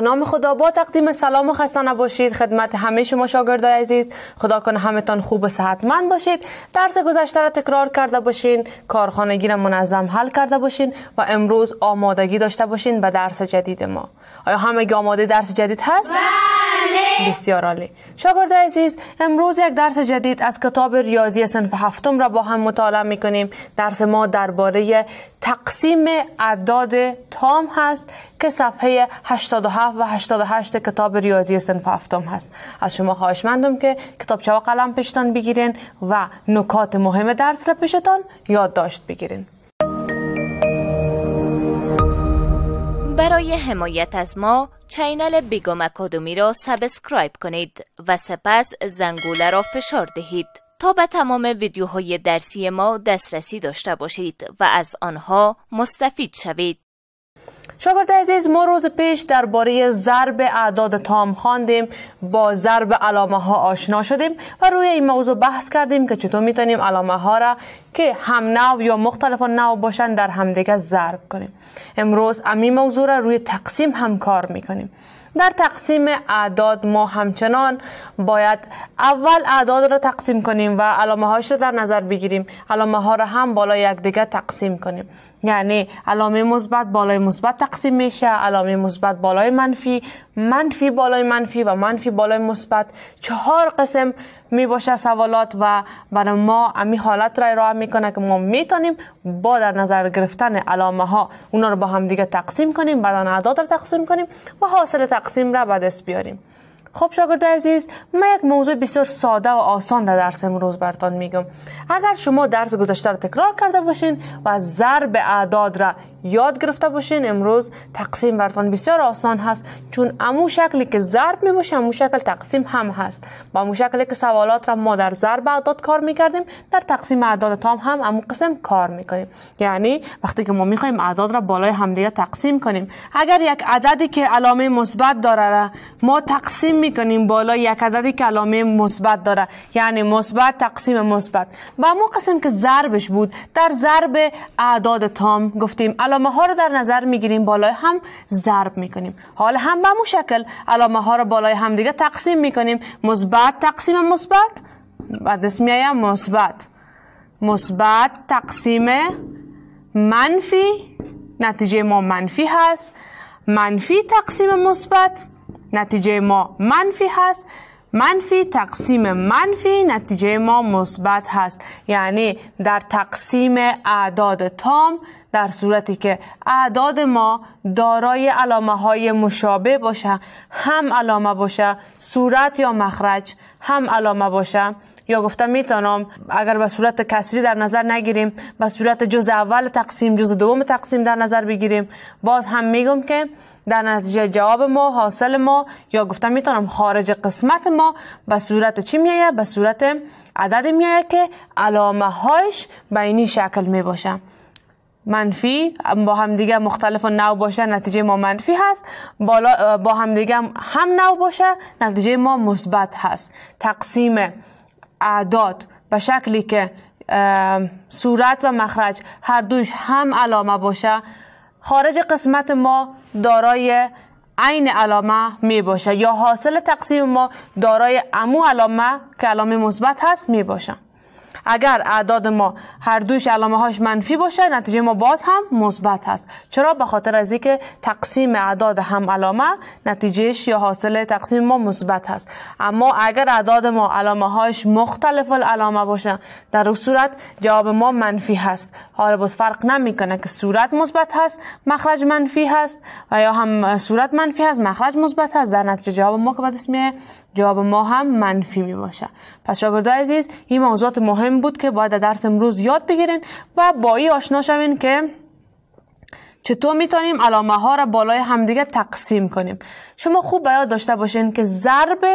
به نام خدا با تقدیم سلام و خسته نباشید خدمت همه شما شاگردای عزیز. خدا کنه همتان خوب و صحتمند باشید. درس گذشته را تکرار کرده باشین، کارخانگی را منظم حل کرده باشین و امروز آمادگی داشته باشین به درس جدید ما. آیا همگی آماده درس جدید هست؟ بله. بسیار عالی. شاگردای عزیز، امروز یک درس جدید از کتاب ریاضی صنف هفتم را با هم مطالعه میکنیم. درس ما درباره تقسیم اعداد تام هست که صفحه 87 و 88 کتاب ریاضی صنف هفتم هست. از شما خواهشمندم که کتابچه و قلم پیشتان بگیرین و نکات مهم درس را پیشتان یادداشت بگیرین. برای حمایت از ما چینل بیگم اکادمی را سابسکرایب کنید و سپس زنگوله را فشار دهید تا به تمام ویدیوهای درسی ما دسترسی داشته باشید و از آنها مستفید شوید. شاگرد عزیز، ما روز پیش درباره ضرب اعداد تام خواندیم، با ضرب علامه ها آشنا شدیم و روی این موضوع بحث کردیم که چطور میتونیم علامه ها را که هم نوع یا مختلف نوع باشن در همدیگه ضرب کنیم. امروز همین موضوع را روی تقسیم هم کار میکنیم. در تقسیم اعداد ما همچنان باید اول اعداد را تقسیم کنیم و علامه هاش را در نظر بگیریم. علامه ها را هم بالای یکدیگر تقسیم کنیم. یعنی علامه مثبت بالای مثبت تقسیم میشه، علامه مثبت بالای منفی، منفی بالای منفی و منفی بالای مثبت. 4 قسم می باشه سوالات و برای ما امی حالت را ارائه میکنه که ما میتونیم با در نظر گرفتن علامه ها اونا رو با هم دیگه تقسیم کنیم، بعد اعداد را تقسیم کنیم و حاصل تقسیم را به دست بیاریم. خب شاگرد عزیز، من یک موضوع بسیار ساده و آسان در درس امروز براتون میگم. اگر شما درس گذشته را تکرار کرده باشین و ضرب اعداد را یاد گرفته باشین، امروز تقسیم براتون بسیار آسان هست، چون امو شکلی که ضرب می باشه امو شکل تقسیم هم هست. با امو شکلی که سوالات را ما در ضرب اعداد کار میکردیم، در تقسیم اعداد تام هم امو قسم کار میکنیم. یعنی وقتی که ما میخوایم اعداد را بالای همدیگه تقسیم کنیم، اگر یک عددی که علامه مثبت داره را ما تقسیم میکنیم بالای یک عددی که علامه مثبت داره، یعنی مثبت تقسیم مثبت، با امو قسم که ضربش بود در ضرب اعداد تام گفتیم علامه ها رو در نظر میگیریم، بالای هم ضرب میکنیم. حالا هم به همون شکل علامه ها رو بالای هم دیگه تقسیم میکنیم. مثبت تقسیم مثبت، بعد اسمیه مثبت، مثبت تقسیم منفی، نتیجه ما منفی هست. منفی تقسیم مثبت، نتیجه ما منفی هست. منفی تقسیم منفی، نتیجه ما مثبت هست. یعنی در تقسیم اعداد تام، در صورتی که اعداد ما دارای علامه های مشابه باشه، هم علامه باشه، صورت یا مخرج هم علامه باشه، یا گفتم میتونم اگر به صورت کسری در نظر نگیریم، به صورت جزء اول تقسیم جزء دوم تقسیم در نظر بگیریم، باز هم میگم که در نتیجه جواب ما، حاصل ما، یا گفتم میتونم خارج قسمت ما به صورت چی میایه؟ به صورت عدد میایه که علامه هایش به اینی شکل میباشه. منفی با هم دیگه مختلف نوع باشه، نتیجه ما منفی هست. بالا با هم دیگه هم نوع باشه، نتیجه ما مثبت هست. تقسیم اعداد به شکلی که صورت و مخرج هر دوش هم علامه باشه، خارج قسمت ما دارای عین علامه می باشه، یا حاصل تقسیم ما دارای عمو علامه که علامه مثبت هست می باشه. اگر اعداد ما هر دوش علامه هاش منفی باشه، نتیجه ما باز هم مثبت هست. چرا؟ به خاطر از اینکه تقسیم اعداد هم علامه، نتیجهش یا حاصل تقسیم ما مثبت هست. اما اگر اعداد ما علامه هاش مختلف العلامه باشه، در اون صورت جواب ما منفی هست. حالا باز فرق نمیکنه که صورت مثبت هست، مخرج منفی هست، و یا هم صورت منفی هست، مخرج مثبت هست، در نتیجه جواب ما که بعد اسمیه جواب ما هم منفی می باشه. پس شاگردای عزیز، این موضوعات مهم بود که باید درس امروز یاد بگیرین و با این آشنا شوین که چطور میتونیم علامه ها را بالای همدیگه تقسیم کنیم. شما خوب باید داشته باشین که ضرب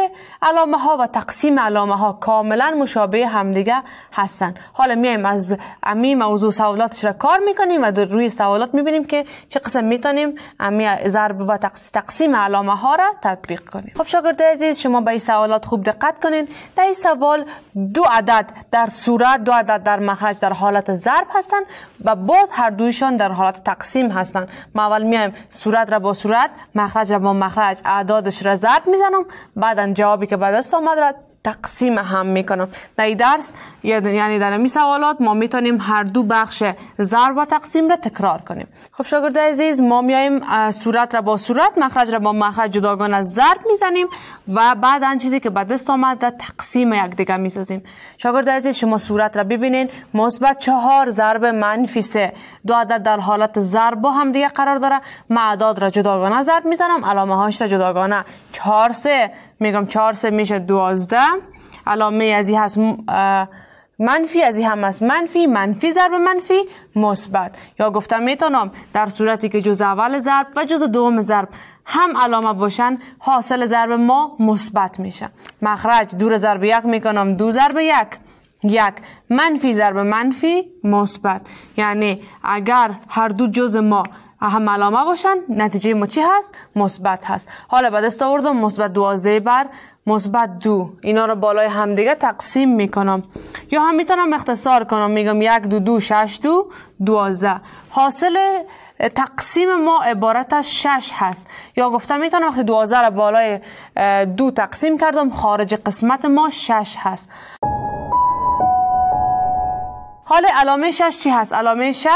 علامه ها و تقسیم علامه ها کاملا مشابه همدیگه هستن. حالا میایم از امی موضوع سوالاتش را کار میکنیم و در روی سوالات میبینیم که چه قسم میتونیم امی ضرب و تقسیم علامه ها را تطبیق کنیم. خب شاگرد عزیز، شما به این سوالات خوب دقت کنین. در این سوال 2 عدد در صورت، 2 عدد در مخرج در حالت ضرب هستن و باز هر دویشان در حالت تقسیم هستن. ما اول میایم صورت را با صورت، مخرج را با مخرج، اعدادش را ضرب میزنم، بعدا جوابی که به دست آمد را تقسیم هم میکنم. در این درس یعنی در این سوالات ما میتونیم هر دو بخش ضرب و تقسیم را تکرار کنیم. خب شاگرد عزیز، ما میایم صورت را با صورت، مخرج را با مخرج جداگانه ضرب میزنیم و بعد آن چیزی که به دست آمد را تقسیم یکدیگر میسازیم. شاگرد عزیز، شما صورت را ببینین، مثبت 4 ضرب منفی 3، دو عدد در حالت ضرب با هم دیگه قرار داره. من اعداد را جداگانه ضرب میزنم، علامه هاش را جداگانه. 4 3 میگم 4 3 میشه 12. علامه از این هست منفی، از این هم هست منفی، منفی ضرب منفی مثبت. یا گفتم میتونم در صورتی که جز اول ضرب و جز دوم ضرب هم علامه باشن، حاصل ضرب ما مثبت میشه. مخرج 2 ضرب 1 میکنم، 2 ضرب 1 منفی ضرب منفی مثبت. یعنی اگر هر دو جز ما هم علامه باشن، نتیجه ما چی هست؟ مثبت هست. حالا به دست آوردم مثبت 12 بر مثبت 2، اینا رو بالای همدیگه تقسیم میکنم. یا هم میتونم اختصار کنم، میگم 1 2 2 6 2 12. حاصل تقسیم ما عبارت از 6 هست. یا گفتم میتونم وقتی 12 رو بالای 2 تقسیم کردم، خارج قسمت ما 6 هست. حالا علامه 6 چی هست؟ علامه 6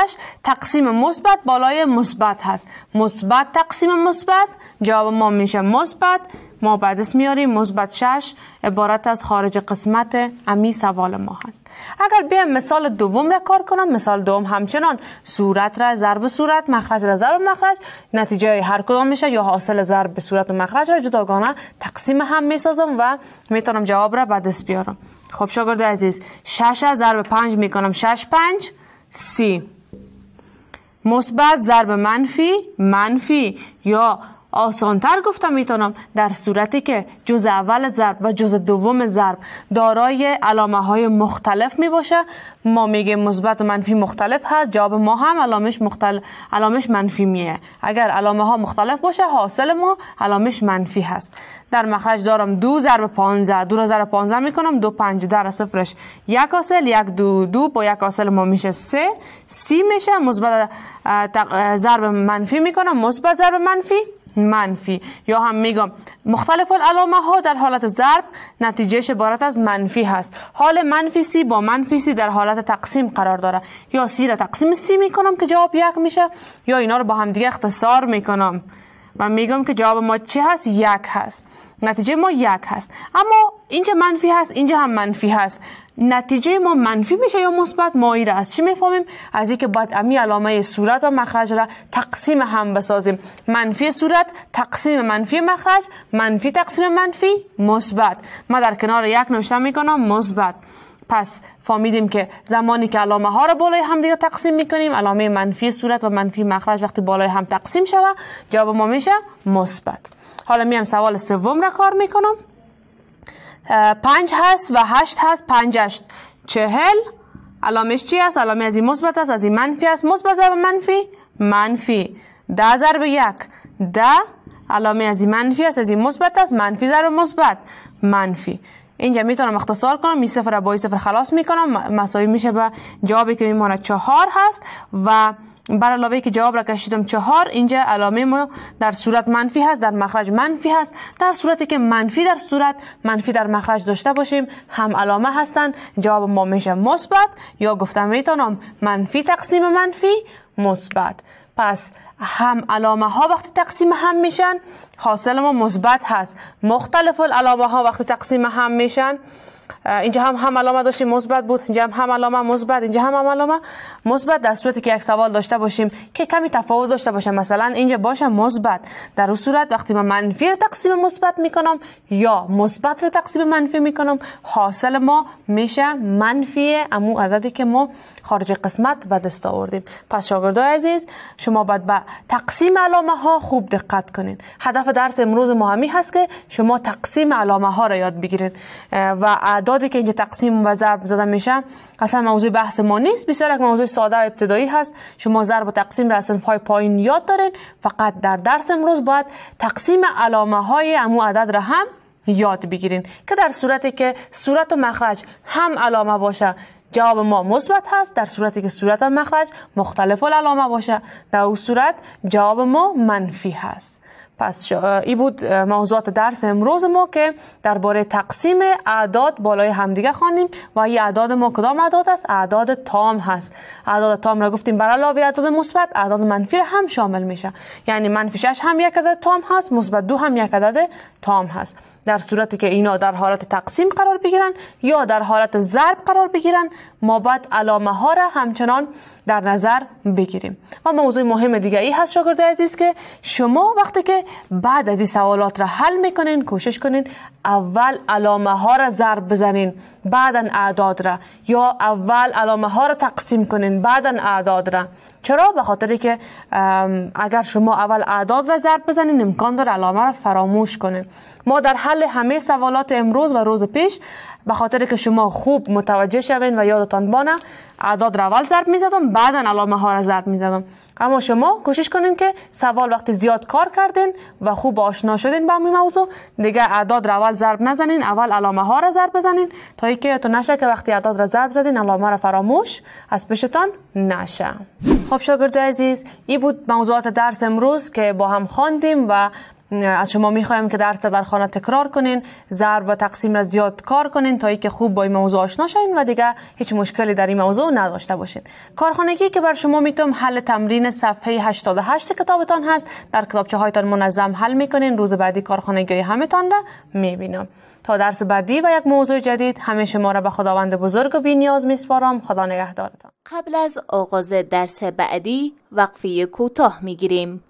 تقسیم مثبت بالای مثبت هست. مثبت تقسیم مثبت، جواب ما میشه مثبت. ما بعدش میاریم مثبت 6 عبارت از خارج قسمت امی سوال ما هست. اگر بیایم مثال دوم را کار کنم، مثال دوم همچنان صورت را ضرب صورت، مخرج را ضرب مخرج، نتیجه هر کدام میشه یا حاصل ضرب صورت و مخرج را جداگانه تقسیم هم میسازم و میتونم جواب را به دست بیارم. خب شاگرد عزیز، 6 ضرب 5 میکنم، 6 5 30. مثبت ضرب منفی منفی. یا آسانتر گفتم میتونم در صورتی که جز اول ضرب و جز دوم ضرب دارای علامه های مختلف می باشه، ما میگیم مثبت و منفی مختلف هست، جواب ما هم علامش منفی میه. اگر علامه ها مختلف باشه، حاصل ما علامش منفی هست. در مخرج دارم 2 ضرب 15، 2 را ضرب 15 میکنم، 2 5 در صفرش 1 حاصل، 1 2 2 با 1 حاصل ما میشه 3 30 میشه. مثبت ضرب منفی میکنم، مثبت ضرب منفی. یا هم میگم مختلف العلامه ها در حالت ضرب نتیجهش عبارت از منفی هست. حال منفی 30 با منفی 30 در حالت تقسیم قرار داره. یا 30 را تقسیم 30 میکنم که جواب 1 میشه، یا اینا رو با هم دیگه اختصار میکنم و میگم که جواب ما چی هست؟ 1 هست. نتیجه ما 1 هست. اما اینجا منفی هست، اینجا هم منفی هست. نتیجه ما منفی میشه یا مثبت؟ ما این را از چی میفهمیم؟ از اینکه باید امی علامه صورت و مخرج را تقسیم هم بسازیم. منفی صورت تقسیم منفی مخرج، منفی تقسیم منفی مثبت. ما در کنار 1 نوشته میکنم مثبت. پس فهمیدیم که زمانی که علامه ها را بالای هم دیگه تقسیم میکنیم، علامه منفی صورت و منفی مخرج وقتی بالای هم تقسیم شود، جواب ما میشه مثبت. حالا میام سوال سوم را کار میکنم. 5 هست و 8 هست، 5 8 40. علامش چی است؟ علامه از این مثبت است، از این منفی است. مثبت ضرب منفی 10 ضرب 1 10. علامه از این منفی است، از این مثبت است. منفی ضرب مثبت منفی. اینجا میتونم اختصار کنم، این صفر را با این صفر خلاص میکنم، مساوی میشه به جوابی که میمونه 4 هست. و بر علاوه که جواب را کشیدم 4، اینجا علامه ما در صورت منفی هست، در مخرج منفی هست. در صورتی که منفی در صورت، منفی در مخرج داشته باشیم، هم علامه هستن، جواب ما میشه مثبت. یا گفتم میتونم منفی تقسیم منفی مثبت. پس هم علامه ها وقتی تقسیم هم میشن، حاصل ما مثبت هست. مختلف العلامه ها وقتی تقسیم هم میشن، اینجا هم علامه داشتیم مثبت بود، اینجا هم علامه مثبت، اینجا هم علامه مثبت. در صورتی که یک سوال داشته باشیم که کمی تفاوت داشته باشه، مثلا اینجا باشه مثبت، در اون صورت وقتی من منفی رو تقسیم مثبت میکنم یا مثبت رو تقسیم منفی میکنم، حاصل ما میشه منفی امو عددی که ما خارج قسمت به دست آوردیم. پس شاگردای عزیز، شما باید به تقسیم علامه ها خوب دقت کنین. هدف درس امروز ما همی هست که شما تقسیم علامه ها را یاد بگیرید و اعدادی که اینجا تقسیم و ضرب زده میشه اصلا موضوع بحث ما نیست، بسیار یک موضوع ساده و ابتدایی هست. شما ضرب و تقسیم را اصلا پایین یاد دارین، فقط در درس امروز باید تقسیم علامه های امو عدد را هم یاد بگیرین که در صورتی که صورت و مخرج هم علامه باشه، جواب ما مثبت هست در صورتی که صورت و مخرج مختلف العلامه باشه. در اون صورت جواب ما منفی هست. پس این بود موضوعات درس امروز ما که درباره تقسیم اعداد بالای همدیگه خواندیم و این اعداد ما کدام اعداد است؟ اعداد تام هست. اعداد تام را گفتیم بر علاوه اعداد مثبت اعداد منفی هم شامل میشه. یعنی منفی 6 هم یک عدد تام هست، مثبت 2 هم یک عدد تام هست. در صورتی که اینا در حالت تقسیم قرار بگیرن یا در حالت ضرب قرار بگیرن ما باید علامه ها را همچنان در نظر بگیریم. و موضوع مهم دیگه ای هست شاگرد عزیز که شما وقتی که بعد از این سوالات را حل میکنین کوشش کنین اول علامه ها را ضرب بزنین بعدن اعداد را، یا اول علامه ها را تقسیم کنین بعدن اعداد را. چرا؟ به خاطری که اگر شما اول اعداد را ضرب بزنین امکان داره علامه را فراموش کنین. ما در حل همه سوالات امروز و روز پیش به خاطر که شما خوب متوجه شوین و یادتان بانه اعداد را اول ضرب میزدم بعدن علامه ها را ضرب میزدم. اما شما کوشش کنین که سوال وقتی زیاد کار کردین و خوب آشنا شدین با این موضوع دیگه اعداد را اول ضرب نزنین، اول علامه ها را ضرب بزنین تا اینکه تو نشه که وقتی اعداد را ضرب زدین علامه را فراموش از پیشتان نشه. خب شاگرد عزیز این بود موضوعات درس امروز که با هم خواندیم و از شما میخوایم که درس در خانه تکرار کنین، ضرب و تقسیم را زیاد کار کنین تا اینکه خوب با این موضوع آشنا شین و دیگه هیچ مشکلی در این موضوع نداشته باشین. کارخانگی که بر شما میتونم حل تمرین صفحه 88 کتابتان هست، در کتابچه هایتان منظم حل میکنین. روز بعدی کارخانگی همتان را میبینم. تا درس بعدی و یک موضوع جدید همه شما را به خداوند بزرگ و بی‌نیاز میسپارم. خدا نگهدارتان. قبل از آغاز درس بعدی وقفه کوتاه میگیریم.